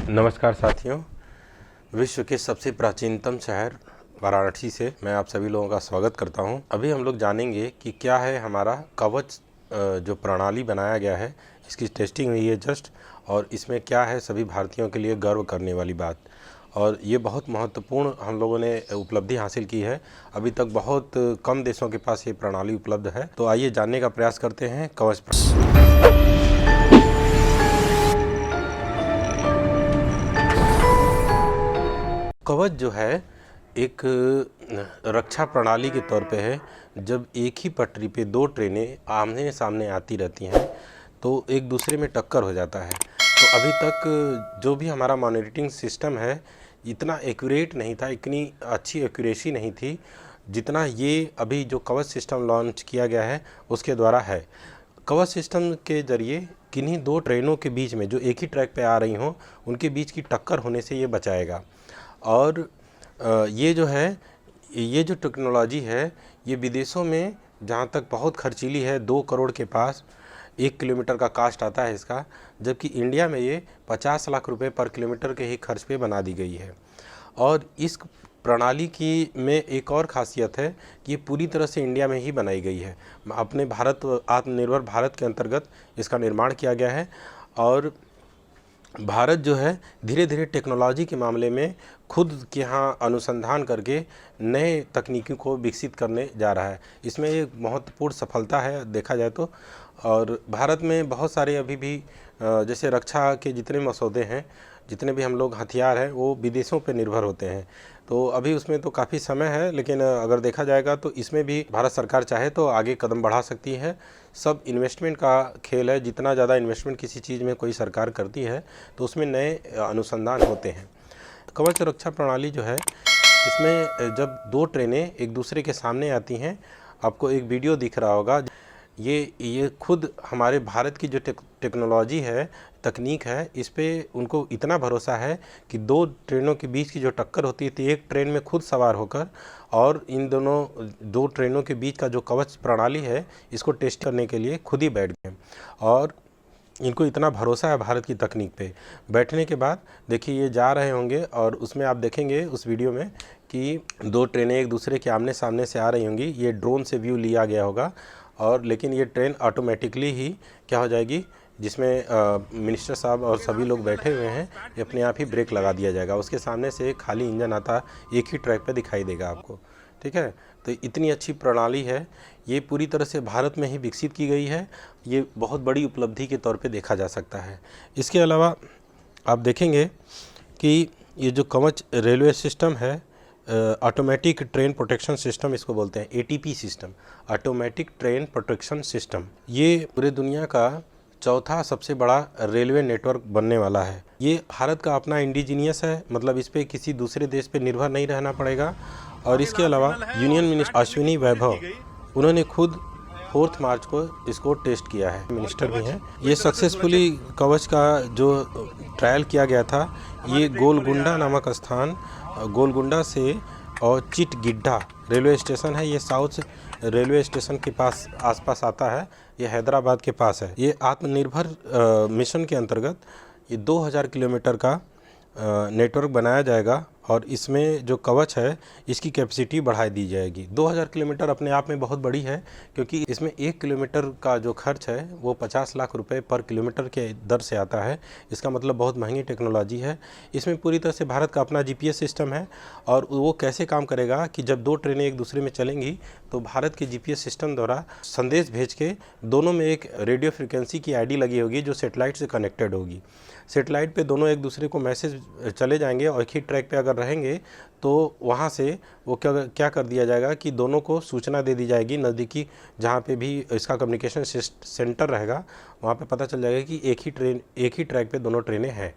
नमस्कार साथियों, विश्व के सबसे प्राचीनतम शहर वाराणसी से मैं आप सभी लोगों का स्वागत करता हूं। अभी हम लोग जानेंगे कि क्या है हमारा कवच जो प्रणाली बनाया गया है, इसकी टेस्टिंग हुई है जस्ट, और इसमें क्या है सभी भारतीयों के लिए गर्व करने वाली बात। और ये बहुत महत्वपूर्ण हम लोगों ने उपलब्धि हासिल की है। अभी तक बहुत कम देशों के पास ये प्रणाली उपलब्ध है। तो आइए जानने का प्रयास करते हैं कवच कवच जो है एक रक्षा प्रणाली के तौर पे है। जब एक ही पटरी पे दो ट्रेनें आमने सामने आती रहती हैं तो एक दूसरे में टक्कर हो जाता है। तो अभी तक जो भी हमारा मॉनिटरिंग सिस्टम है इतना एक्यूरेट नहीं था, इतनी अच्छी एक्यूरेसी नहीं थी जितना ये अभी जो कवच सिस्टम लॉन्च किया गया है उसके द्वारा है। कवच सिस्टम के ज़रिए किन्हीं दो ट्रेनों के बीच में जो एक ही ट्रैक पे आ रही हों उनके बीच की टक्कर होने से ये बचाएगा। और ये जो टेक्नोलॉजी है ये विदेशों में जहाँ तक बहुत खर्चीली है, 2 करोड़ के पास 1 किलोमीटर का कास्ट आता है इसका, जबकि इंडिया में ये 50 लाख रुपए पर किलोमीटर के ही खर्च पे बना दी गई है। और इस प्रणाली की में एक और ख़ासियत है कि ये पूरी तरह से इंडिया में ही बनाई गई है। अपने भारत आत्मनिर्भर भारत के अंतर्गत इसका निर्माण किया गया है। और भारत जो है धीरे धीरे टेक्नोलॉजी के मामले में खुद के यहाँ अनुसंधान करके नए तकनीकी को विकसित करने जा रहा है। इसमें एक महत्वपूर्ण सफलता है देखा जाए तो। और भारत में बहुत सारे अभी भी जैसे रक्षा के जितने मसौदे हैं, जितने भी हम लोग हथियार हैं वो विदेशों पर निर्भर होते हैं। तो अभी उसमें तो काफ़ी समय है, लेकिन अगर देखा जाएगा तो इसमें भी भारत सरकार चाहे तो आगे कदम बढ़ा सकती है। सब इन्वेस्टमेंट का खेल है, जितना ज़्यादा इन्वेस्टमेंट किसी चीज़ में कोई सरकार करती है तो उसमें नए अनुसंधान होते हैं। कवच रक्षा प्रणाली जो है इसमें जब दो ट्रेनें एक दूसरे के सामने आती हैं, आपको एक वीडियो दिख रहा होगा, ये खुद हमारे भारत की जो टेक्नोलॉजी है, तकनीक है, इस पे उनको इतना भरोसा है कि दो ट्रेनों के बीच की जो टक्कर होती थी, एक ट्रेन में खुद सवार होकर और इन दो ट्रेनों के बीच का जो कवच प्रणाली है इसको टेस्ट करने के लिए खुद ही बैठ गए। और इनको इतना भरोसा है भारत की तकनीक पे। बैठने के बाद देखिए ये जा रहे होंगे और उसमें आप देखेंगे उस वीडियो में कि दो ट्रेनें एक दूसरे के आमने सामने से आ रही होंगी। ये ड्रोन से व्यू लिया गया होगा और लेकिन ये ट्रेन ऑटोमेटिकली ही क्या हो जाएगी, जिसमें मिनिस्टर साहब और सभी लोग बैठे हुए हैं, ये अपने आप ही ब्रेक लगा दिया जाएगा। उसके सामने से एक खाली इंजन आता एक ही ट्रैक पे दिखाई देगा आपको। ठीक है, तो इतनी अच्छी प्रणाली है, ये पूरी तरह से भारत में ही विकसित की गई है। ये बहुत बड़ी उपलब्धि के तौर पे देखा जा सकता है। इसके अलावा आप देखेंगे कि ये जो कवच रेलवे सिस्टम है, ऑटोमेटिक ट्रेन प्रोटेक्शन सिस्टम इसको बोलते हैं, ATP system, automatic train protection system, ये पूरे दुनिया का चौथा सबसे बड़ा रेलवे नेटवर्क बनने वाला है। ये भारत का अपना इंडिजीनियस है, मतलब इस पर किसी दूसरे देश पे निर्भर नहीं रहना पड़ेगा। और इसके अलावा यूनियन मिनिस्टर अश्विनी वैभव, उन्होंने खुद 4 मार्च को इसको टेस्ट किया है, मिनिस्टर भी हैं। ये सक्सेसफुली कवच का जो ट्रायल किया गया था, ये गोलगुंडा नामक स्थान, गोलगुंडा से और चिटगिड्ढा रेलवे स्टेशन है, ये साउथ रेलवे स्टेशन के पास आसपास आता है, ये हैदराबाद के पास है। ये आत्मनिर्भर मिशन के अंतर्गत ये 2000 किलोमीटर का नेटवर्क बनाया जाएगा और इसमें जो कवच है इसकी कैपेसिटी बढ़ाई दी जाएगी। 2000 किलोमीटर अपने आप में बहुत बड़ी है, क्योंकि इसमें 1 किलोमीटर का जो खर्च है वो 50 लाख रुपए पर किलोमीटर के दर से आता है। इसका मतलब बहुत महंगी टेक्नोलॉजी है। इसमें पूरी तरह से भारत का अपना GPS सिस्टम है। और वो कैसे काम करेगा कि जब दो ट्रेनें एक दूसरे में चलेंगी तो भारत के GPS सिस्टम द्वारा संदेश भेज के दोनों में एक रेडियो फ्रिक्वेंसी की ID लगी होगी जो सेटेलाइट से कनेक्टेड होगी। सेटेलाइट पे दोनों एक दूसरे को मैसेज चले जाएंगे और एक ही ट्रैक पे अगर रहेंगे तो वहाँ से वो क्या कर दिया जाएगा कि दोनों को सूचना दे दी जाएगी। नज़दीकी जहाँ पे भी इसका कम्युनिकेशन सेंटर रहेगा वहाँ पे पता चल जाएगा कि एक ही ट्रैक पे दोनों ट्रेनें हैं।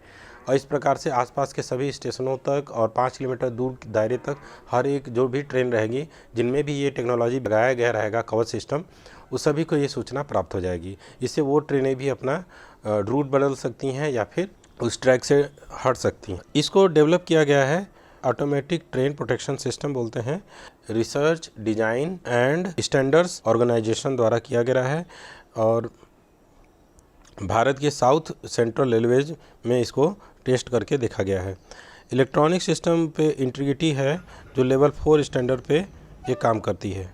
और इस प्रकार से आसपास के सभी स्टेशनों तक और 5 किलोमीटर दूर दायरे तक हर एक जो भी ट्रेन रहेगी जिनमें भी ये टेक्नोलॉजी लगाया गया रहेगा कवच सिस्टम, उस सभी को ये सूचना प्राप्त हो जाएगी। इससे वो ट्रेनें भी अपना रूट बदल सकती हैं या फिर उस ट्रैक से हट सकती हैं। इसको डेवलप किया गया है, ऑटोमेटिक ट्रेन प्रोटेक्शन सिस्टम बोलते हैं, research design and standards organisation द्वारा किया गया है। और भारत के साउथ सेंट्रल रेलवेज में इसको टेस्ट करके देखा गया है। इलेक्ट्रॉनिक सिस्टम पे इंटीग्रिटी है जो लेवल 4 स्टैंडर्ड पे ये काम करती है।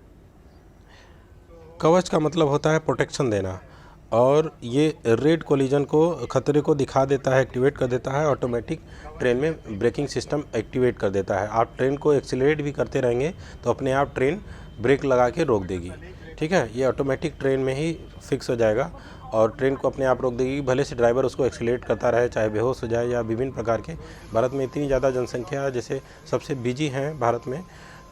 कवच का मतलब होता है प्रोटेक्शन देना, और ये रेड कोलिजन को खतरे को दिखा देता है, एक्टिवेट कर देता है। ऑटोमेटिक ट्रेन में ब्रेकिंग सिस्टम एक्टिवेट कर देता है। आप ट्रेन को एक्सीलरेट भी करते रहेंगे तो अपने आप ट्रेन ब्रेक लगा के रोक देगी। ठीक है, ये ऑटोमेटिक ट्रेन में ही फिक्स हो जाएगा और ट्रेन को अपने आप रोक देगी, भले से ड्राइवर उसको एक्सीलरेट करता रहे, चाहे बेहोश हो जाए या विभिन्न प्रकार के। भारत में इतनी ज़्यादा जनसंख्या है, जैसे सबसे बिजी हैं भारत में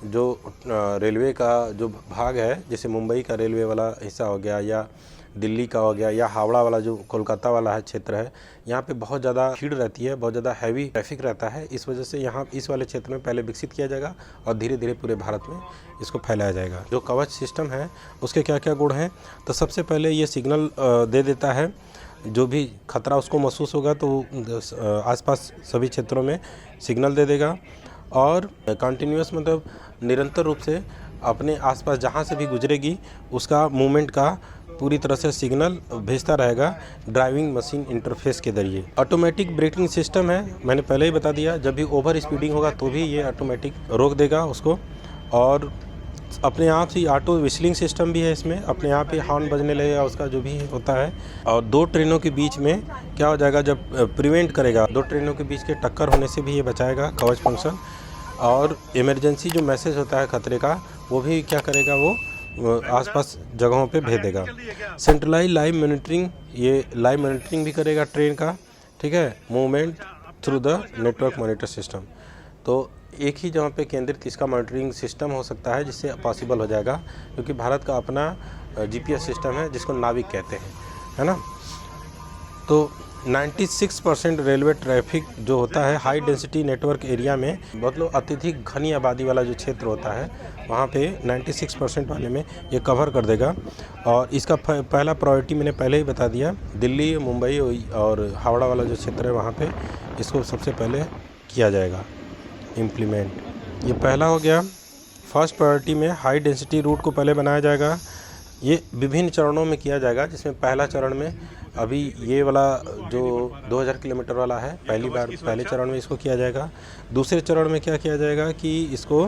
जो रेलवे का जो भाग है, जैसे मुंबई का रेलवे वाला हिस्सा हो गया, या दिल्ली का हो गया, या हावड़ा वाला जो कोलकाता वाला है क्षेत्र है, यहाँ पे बहुत ज़्यादा भीड़ रहती है, बहुत ज़्यादा हैवी ट्रैफिक रहता है। इस वजह से यहाँ इस वाले क्षेत्र में पहले विकसित किया जाएगा और धीरे धीरे पूरे भारत में इसको फैलाया जाएगा। जो कवच सिस्टम है उसके क्या क्या गुण हैं, तो सबसे पहले ये सिग्नल दे देता है, जो भी खतरा उसको महसूस होगा तो आसपास सभी क्षेत्रों में सिग्नल दे देगा। और कंटिन्यूअस मतलब निरंतर रूप से अपने आसपास जहाँ से भी गुजरेगी उसका मूवमेंट का पूरी तरह से सिग्नल भेजता रहेगा ड्राइविंग मशीन इंटरफेस के जरिए। ऑटोमेटिक ब्रेकिंग सिस्टम है, मैंने पहले ही बता दिया, जब भी ओवर स्पीडिंग होगा तो भी ये ऑटोमेटिक रोक देगा उसको। और अपने आप से ऑटो विस्लिंग सिस्टम भी है इसमें, अपने आप ही हॉर्न बजने लगेगा उसका, जो भी होता है। और दो ट्रेनों के बीच में क्या हो जाएगा, जब प्रिवेंट करेगा, दो ट्रेनों के बीच के टक्कर होने से भी ये बचाएगा कवच फंक्शन। और इमरजेंसी जो मैसेज होता है खतरे का, वो भी क्या करेगा, वो आसपास जगहों पे भेज देगा। सेंट्रलाइज लाइव मॉनिटरिंग, ये लाइव मॉनिटरिंग भी करेगा ट्रेन का, ठीक है, movement through the network monitor system. तो एक ही जगह पे केंद्रित इसका मॉनिटरिंग सिस्टम हो सकता है, जिससे पॉसिबल हो जाएगा, क्योंकि भारत का अपना जीपीएस सिस्टम है जिसको नाविक कहते हैं, है ना। तो 96% रेलवे ट्रैफिक जो होता है हाई डेंसिटी नेटवर्क एरिया में, मतलब अत्यधिक घनी आबादी वाला जो क्षेत्र होता है वहाँ पे 96% वाले में ये कवर कर देगा। और इसका पहला प्रायोरिटी मैंने पहले ही बता दिया, दिल्ली, मुंबई और हावड़ा वाला जो क्षेत्र है वहाँ पे इसको सबसे पहले किया जाएगा इम्प्लीमेंट। ये पहला हो गया। फर्स्ट प्रायोरिटी में हाई डेंसिटी रूट को पहले बनाया जाएगा। ये विभिन्न चरणों में किया जाएगा, जिसमें पहला चरण में अभी ये वाला जो 2000 किलोमीटर वाला है, पहले चरण में इसको किया जाएगा। दूसरे चरण में क्या किया जाएगा कि इसको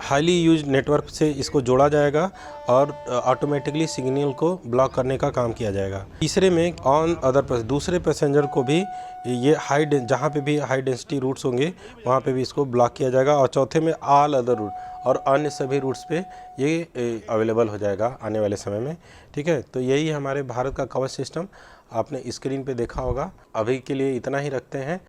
हाईली यूज नेटवर्क से इसको जोड़ा जाएगा और ऑटोमेटिकली सिग्नल को ब्लॉक करने का काम किया जाएगा। तीसरे में ऑन अदर दूसरे पैसेंजर को भी ये जहाँ पे भी हाई डेंसिटी रूट्स होंगे वहाँ पे भी इसको ब्लॉक किया जाएगा। और चौथे में ऑल अदर रूट, और अन्य सभी रूट्स पे ये अवेलेबल हो जाएगा आने वाले समय में, ठीक है। तो यही हमारे भारत का कवच सिस्टम आपने स्क्रीन पे देखा होगा। अभी के लिए इतना ही रखते हैं।